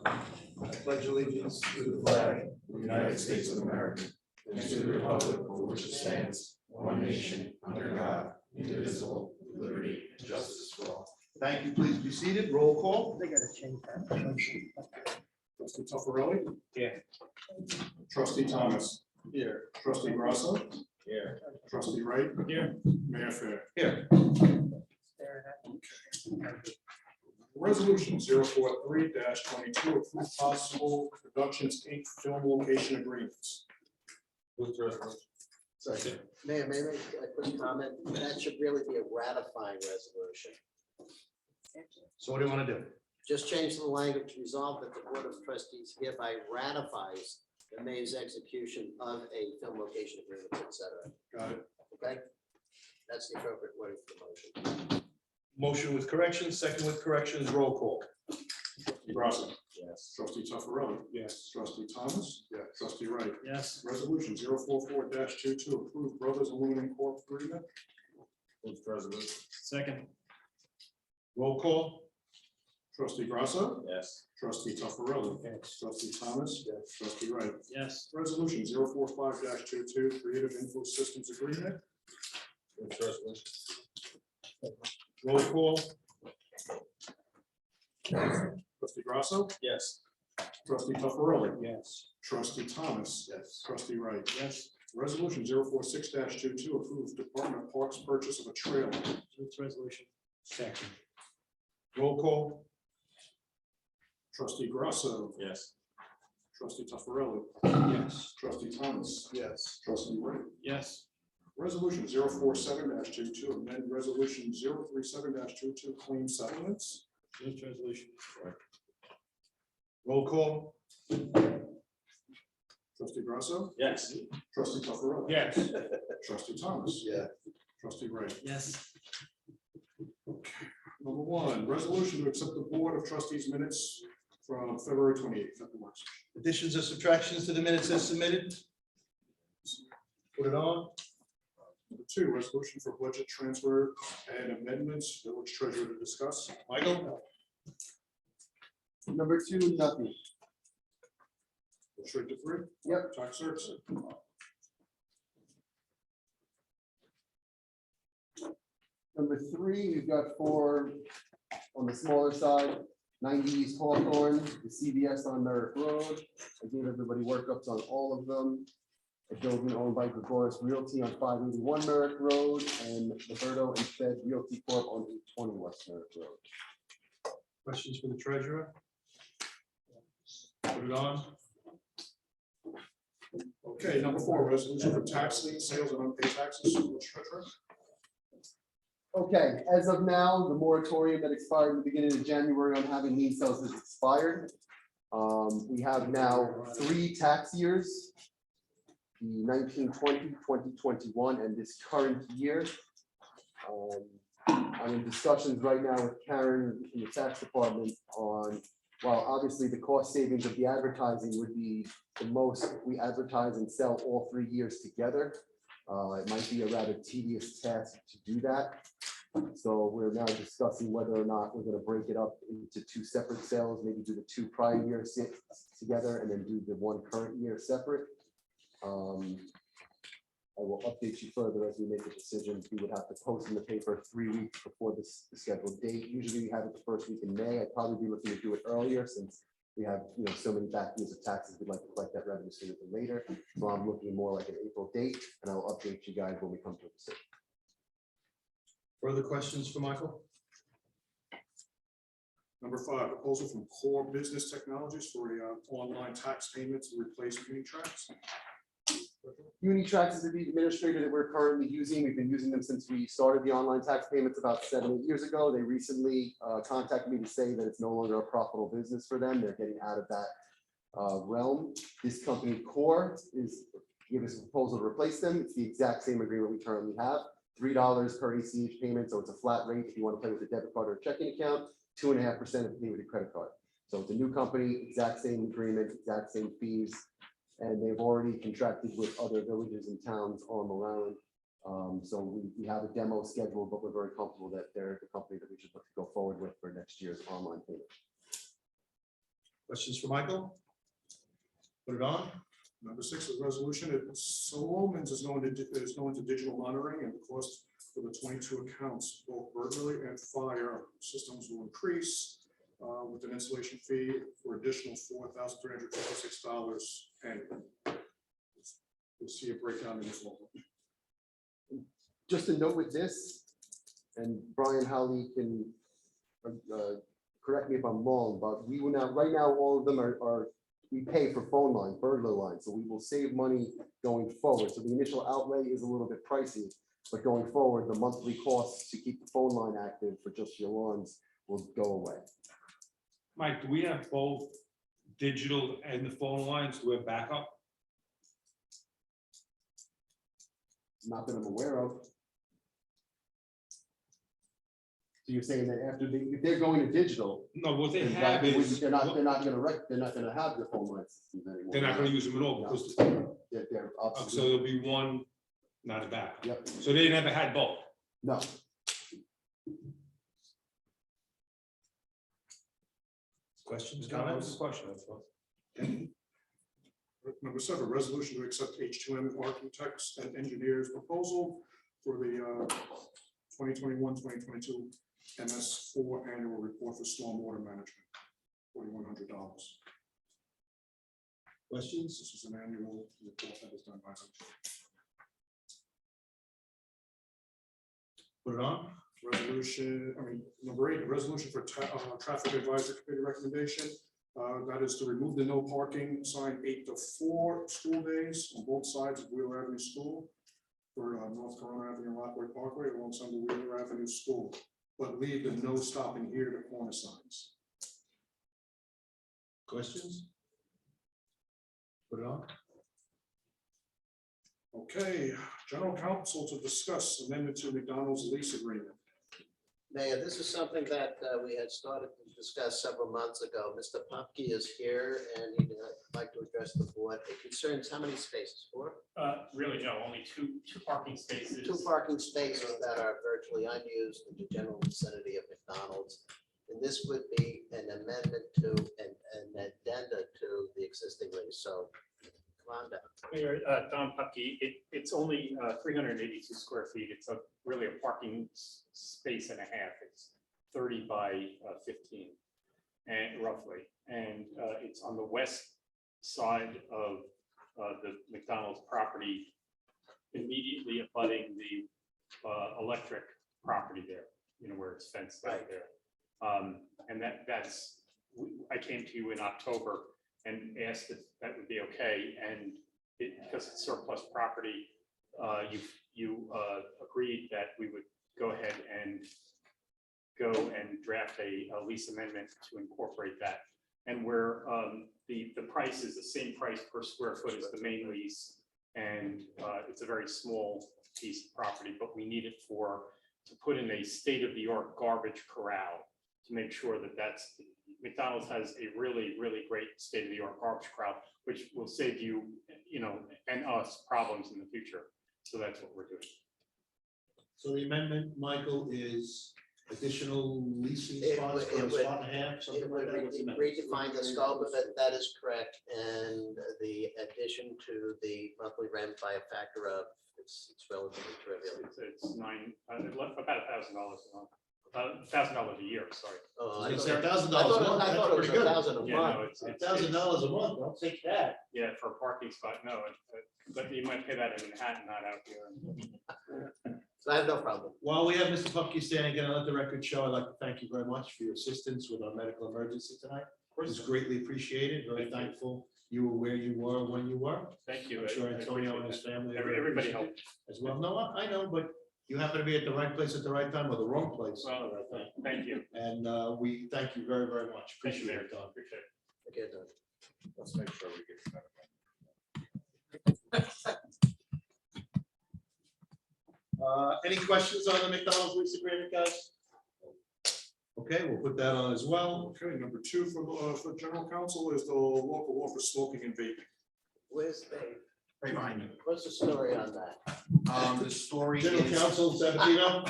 I pledge allegiance to the flag of the United States of America and to the republic for which it stands, one nation, under God, indivisible, with liberty and justice for all. Thank you. Please be seated. Roll call. They gotta change that. Trustee Toffarelli? Yeah. Trustee Thomas? Here. Trustee Grasso? Here. Trustee Wright? Here. Mayor Fair? Here. Resolution 043-22, approve possible productions Inc. film location agreements. Second. Mayor, may I make a quick comment? That should really be a ratifying resolution. So what do you want to do? Just change the language, resolve that the Board of Trustees hereby ratifies the mayor's execution of a film location agreement, et cetera. Got it. Okay? That's the appropriate wording for the motion. Motion with corrections, second with corrections, roll call. Trustee Grasso? Yes. Trustee Toffarelli? Yes. Trustee Thomas? Yes. Trustee Wright? Yes. Resolution 044-22, approve Brothers Aluminum Corp. agreement. Second. Roll call. Trustee Grasso? Yes. Trustee Toffarelli? Yes. Trustee Thomas? Yes. Trustee Wright? Yes. Resolution 045-22, Creative Info Systems Agreement. Roll call. Trustee Grasso? Yes. Trustee Toffarelli? Yes. Trustee Thomas? Yes. Trustee Wright? Yes. Resolution 046-22, approve Department of Parks purchase of a trailer. This resolution. Second. Roll call. Trustee Grasso? Yes. Trustee Toffarelli? Yes. Trustee Thomas? Yes. Trustee Wright? Yes. Resolution 047-22, amend resolution 037-22, claim settlements. This resolution. Roll call. Trustee Grasso? Yes. Trustee Toffarelli? Yes. Trustee Thomas? Yeah. Trustee Wright? Yes. Number one, resolution to accept the Board of Trustees minutes from February 28th at the work session. Additions or subtractions to the minutes as submitted? Put it on. Number two, resolution for budget transfer and amendments, village treasurer to discuss. Michael? Number two, nothing. Go straight to three. Yep. Tax certs. Number three, we've got four on the smaller side, 90 East Hawthorne, the CVS on Merrick Road. I gave everybody workups on all of them. A building owned by Gregoris Realty on 581 Merrick Road, and Roberto and Fed Realty Corp on 820 West Merrick Road. Questions for the treasurer? Put it on. Okay, number four, resolution for tax lien sales and unpaid taxes. Village treasurer. Okay, as of now, the moratorium that expired in the beginning of January on having lien sales has expired. We have now 3 tax years, the 1920, 2021, and this current year. I'm in discussions right now with Karen in the tax department on, while obviously the cost savings of the advertising would be the most if we advertise and sell all 3 years together. It might be a rather tedious task to do that. So we're now discussing whether or not we're going to break it up into 2 separate sales, maybe do the 2 prior years together and then do the 1 current year separate. I will update you further as we make a decision. We would have to post in the paper 3 weeks before the scheduled date. Usually we have it the first week in May. I'd probably be looking to do it earlier since we have, so many back years of taxes. We'd like to collect that revenue sooner than later. So I'm looking more like an April date, and I'll update you guys when we come to a decision. Further questions for Michael? Number five, proposal from Core Business Technologies for a online tax payment to replace Unitrax. Unitrax is the administrator that we're currently using. We've been using them since we started the online tax payments about 7-8 years ago. They recently contacted me to say that it's no longer a profitable business for them. They're getting out of that realm. This company Core is giving us a proposal to replace them. It's the exact same agreement we currently have. $3 per ACH payment, so it's a flat rate if you want to pay with a debit card or a checking account. 2.5% if you pay with a credit card. So it's a new company, exact same agreement, exact same fees. And they've already contracted with other villages and towns on Long Island. So we have a demo scheduled, but we're very comfortable that they're the company that we should look to go forward with for next year's online payment. Questions for Michael? Put it on. Number 6 is a resolution, Solomons is going to digital monitoring, and the cost for the 22 accounts, both burglary and fire systems will increase with an installation fee for additional $4,356 annually. You'll see a breakdown in this one. Just a note with this, and Brian Howley can correct me if I'm wrong, but we will not, right now, all of them are we pay for phone line, burglar line, so we will save money going forward. So the initial outlay is a little bit pricey, but going forward, the monthly costs to keep the phone line active for just your alarms will go away. Mike, do we have both digital and the phone lines? Do we have backup? Not that I'm aware of. So you're saying that after if they're going to digital, No, what they then have why- is, they're not gonna have the phone line systems anymore. they're not gonna use them at all No. because, They're so obsolete. there'll be one, not a backup. Yep, So they never had both. no, Questions, That was comments? the question, that's all. Number 7, resolution to accept H2M Architects and Engineers proposal for the 2021-2022 MS4 annual report for stormwater management, $4,100. Questions? This is an annual report that is done by them. Put it on. Resolution, number 8, a resolution for traffic advisory committee recommendation. That is to remove the no parking sign 8 to 4 school days on both sides of Wheeler Avenue School for North Corona Avenue and Rockaway Parkway alongside the Wheeler Avenue School, but leave the no stopping here to corner signs. Questions? Put it on. Okay, general counsel to discuss amendment to McDonald's lease agreement. Mayor, this is something that we had started to discuss several months ago. Mr. Popke is here and he'd like to address the board. It concerns how many spaces? 4? Really, no, only two parking spaces. 2 parking spaces that are virtually unused in the general vicinity of McDonald's. And this would be an amendment to an addenda to the existing lease. So come on down. Mayor, Don Pupke, it's only 382 square feet. It's really a parking space and a half. It's 30 by 15 and roughly. And it's on the west side of the McDonald's property, immediately abutting the electric property there, where it's fenced out Right. there. And that's, I came to you in October and asked if that would be okay, and because it's surplus property, you agreed that we would go ahead and draft a lease amendment to incorporate that. And where the price is the same price per square foot as the main lease, and it's a very small piece of property, but we need it to put in a state-of-the-art garbage corral to make sure that McDonald's has a really, really great state-of-the-art garbage corral, which will save you, and us problems in the future. So that's what we're doing. So the amendment, Michael, is additional leasing It spots would- for it a would- spot and a half, something It like would that. What's the amendment? redefine the scope of it, that is correct, and the addition to the monthly rent by a factor of, it's relatively trivial. It's about $1,000 a month, $1,000 a year, sorry. Oh, I It's thought- $1,000 I a thought month, I that's thought it was pretty good. 1,000 a Yeah, no, month. it's $1,000 a month, I'll take that. Yeah, for a parking spot, no, but you might pay that in Manhattan, not out here. So I have no problem. While we have Mr. Pupke standing again, let the record show, I'd like to thank you very much for your assistance with our medical emergency tonight. It was greatly appreciated, very Thank you. thankful you were where you were when you were. Thank you. I'm sure I Antonio and appreciate his that. family. Everybody appreciate helped. it As well. No, I know, but you happen to be at the right place at the right time or the wrong place. Well, thank you. And we thank you very, very much. Thank you, Appreciate Mayor. it, Don. Appreciate it. Okay, done. Let's make sure we get that. Any questions on the McDonald's lease agreement, guys? Okay, we'll put that on as well. Okay, number 2 for general counsel is the local law for smoking and vaping. Where's Dave? Right behind you. What's the story on that? The story General is, counsel, Sabatino.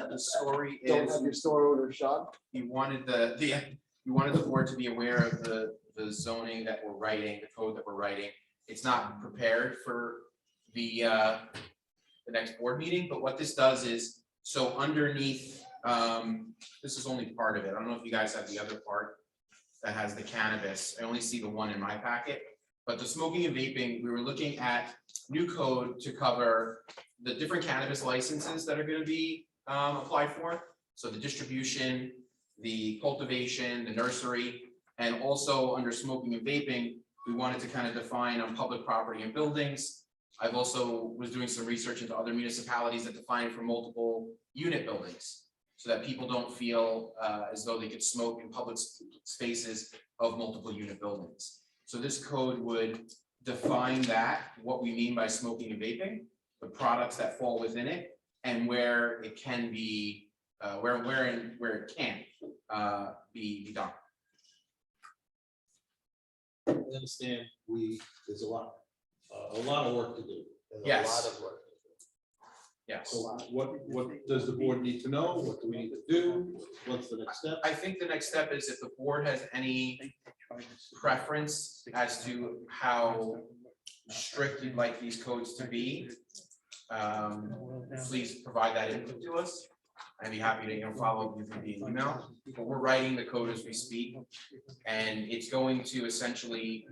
the story don't is, have your store owner shot. he wanted the we wanted the board to be aware of the zoning that we're writing, the code that we're writing. It's not prepared for the next board meeting, but what this does is, so underneath, this is only part of it. I don't know if you guys have the other part that has the cannabis. I only see the one in my packet. But the smoking and vaping, we were looking at new code to cover the different cannabis licenses that are gonna be applied for. So the distribution, the cultivation, the nursery, and also under smoking and vaping, we wanted to kind of define on public property and buildings. I've also was doing some research into other municipalities that define for multiple unit buildings, so that people don't feel as though they could smoke in public spaces of multiple unit buildings. So this code would define that, what we mean by smoking and vaping, the products that fall within it, and where it can be, where it can't be done. I understand there's a lot of work to do. There's Yes. a lot of work. Yes. So what does the board need to know? What do we need to do? What's the next step? I think the next step is if the board has any preference as to how strict you'd like these codes to be, please provide that input to us. I'd be happy to, follow up with you via email. But we're writing the code as we speak, and it's going to essentially,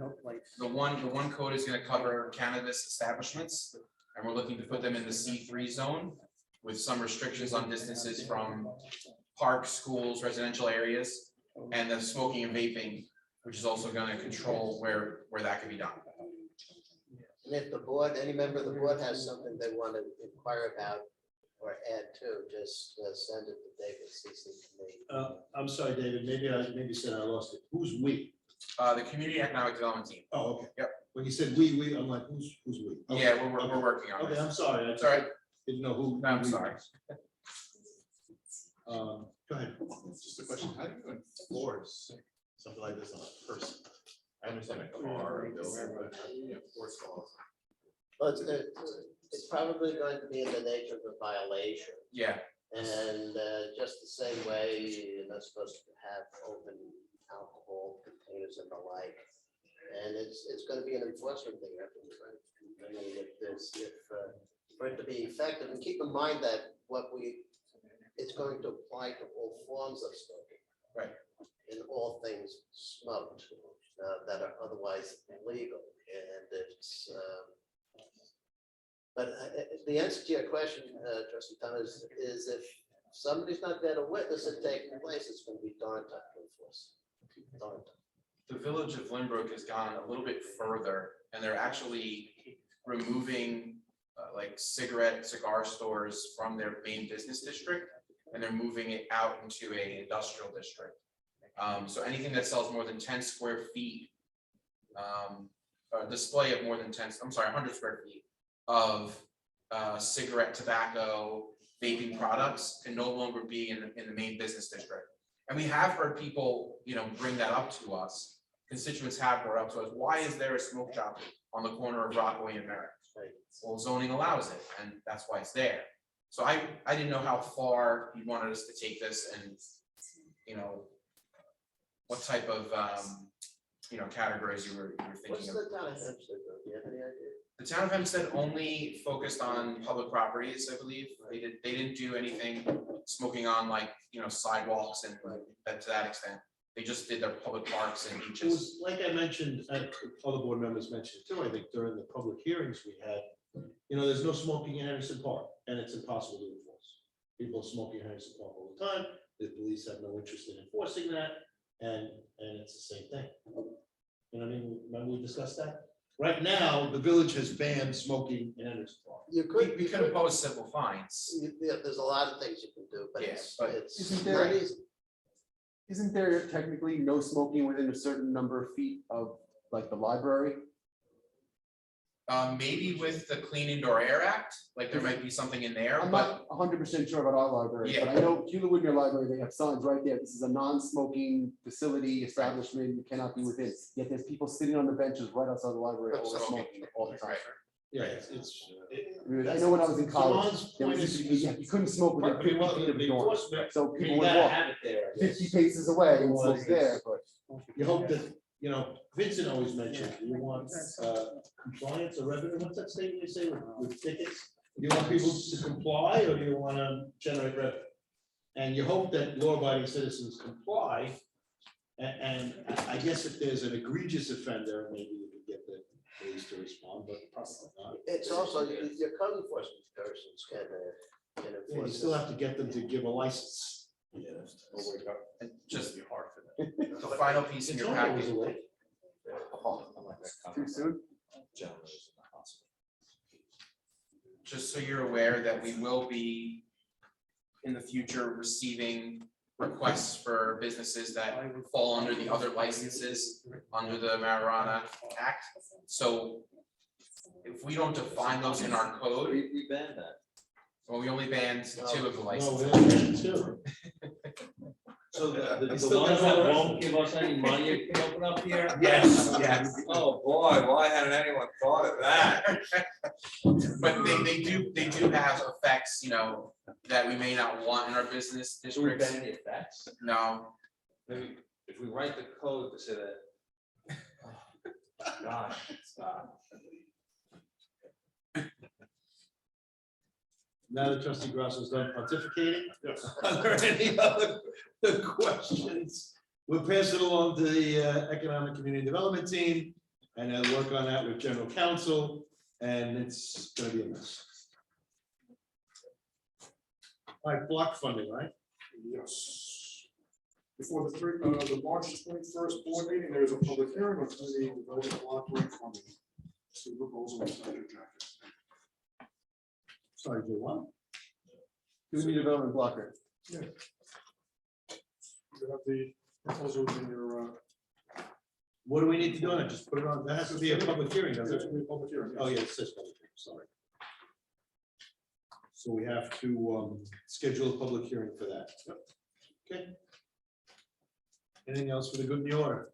the one code is going to cover cannabis establishments, and we're looking to put them in the C3 zone with some restrictions on distances from parks, schools, residential areas, and the smoking and vaping, which is also going to control where that can be done. And if the board, any member of the board has something they want to inquire about or add to, just send it to David, CC to me. I'm sorry, David, maybe I said I lost it. Who's we? The Community Economic Development Team. Oh, okay. Yep. When you said we, I'm like, who's we? Okay. Yeah, we're working on Okay, it. I'm sorry. It's all right. Didn't know who. I'm we sorry. was. Go ahead. Just a question, how do you enforce something like this on a person? I understand a car or a building, but how do you enforce laws? Well, it's probably going to be in the nature of a violation. Yeah, And just the same way you're not supposed to have open alcohol containers and the like. And it's going to be an enforcement thing. I mean, for it to be effective, and keep in mind that it's going to apply to all forms of smoking. Right. In all things smoked that are otherwise illegal. And it's, but the answer to your question, Trustee Thomas, is if somebody's not there to witness it taking place, it's going to be darn tough to enforce. Darn tough. the village of Lynbrook has gone a little bit further, and they're actually removing like cigar stores from their main business district, and they're moving it out into a industrial district. So anything that sells more than 10 square feet, a display of more than 100 square feet of cigarette, tobacco, vaping products can no longer be in the main business district. And we have heard people, bring that up to us. Constituents have brought up to us, why is there a smoke shop on the corner of Rockaway and Merritt? Well, zoning allows it, and that's why it's there. So I didn't know how far you wanted us to take this, and what type of categories you were What's thinking of. the town of Hempstead? Do you have any idea? The town of Hempstead only focused on public properties, I believe. They didn't do anything smoking on sidewalks and to that extent. They just did their public parks and It beaches. was, like I mentioned, and other board members mentioned too, I think during the public hearings we had, there's no smoking in Henderson Park, and it's impossible to enforce. People are smoking in Henderson Park all the time, the police have no interest in enforcing that, and it's the same thing. Remember we discussed that? Right now, the village has banned smoking in Henderson Park. You could, We could impose civil fines. there's a lot of things you can do, but Yes, but it's isn't not there- easy. Isn't there technically no smoking within a certain number of feet of like the library? Maybe with the Clean Indoor Air Act, like there might be something in there, I'm but not 100% sure about our library, but I know Hewlett Woodmere Library, they have signs right there. This is a non-smoking facility establishment. You cannot be within. Yet there's people sitting on the benches right outside the library all So, smoking all the time. right. Yeah, it's. I know when I was in college, Saman's there point was is. you couldn't smoke within I mean, 50 well, feet of the the door. enforcement, So I mean, people you would gotta walk have it there. I guess. 50 paces away and Otherwise, smoke there, but You hope that, you know, Vincent always mentioned, you want compliance or revenue, what's that statement you say with tickets? You want people to comply or do you want to generate revenue? And you hope that law-abiding citizens comply. And I guess if there's an egregious offender, maybe you could get the police to respond, but probably not. It's also, your code enforcement persons can Yeah, you enforce. still have to get them to give a license. And just the final piece in It's your always packet, a way. too soon. just so you're aware that we will be in the future receiving requests for businesses that fall under the other licenses under the Marijuana Act. So if we don't define those in our code, We banned that. well, we only banned 2 of the No, licenses. we only have two. So the It's still ones got all that the rest won't give us any money can open up here? Yes, yes. Oh, boy, why hadn't anyone thought of that? But they do have effects, you know, that we may not want in our business Should we districts. ban the effects? No, Maybe if we write the code to say that. Gosh, stop. Now that trustee Grasso's done pontificating, Yes. are there any other questions? We'll pass it along to the Economic Community Development Team and they'll work on that with general counsel, and it's gonna be a mess. All right, block funding, right? Yes. Before the March 21st board meeting, there is a public hearing on community development block grant funding. See the proposal inside your jacket. Sorry, do what? Community development block grant. You have the proposals in your. What do we need to do on it? Just put it on, that has to be a public hearing, doesn't There's it? gonna be a public hearing. Oh, yeah, it says public hearing, sorry. So we have to schedule a public hearing for that. Okay. Anything else for the good in the order?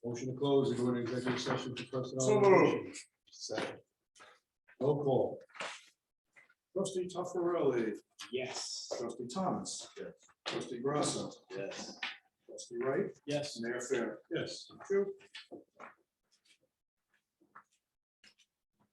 Motion to close and go into executive session for personnel. So moved. litigation. Second. Roll call. Trustee Tuffarelli, Yes. trustee Thomas. Trustee Grasso, Yes. trustee Wright, Yes. Mayor Fair. Yes. Thank you.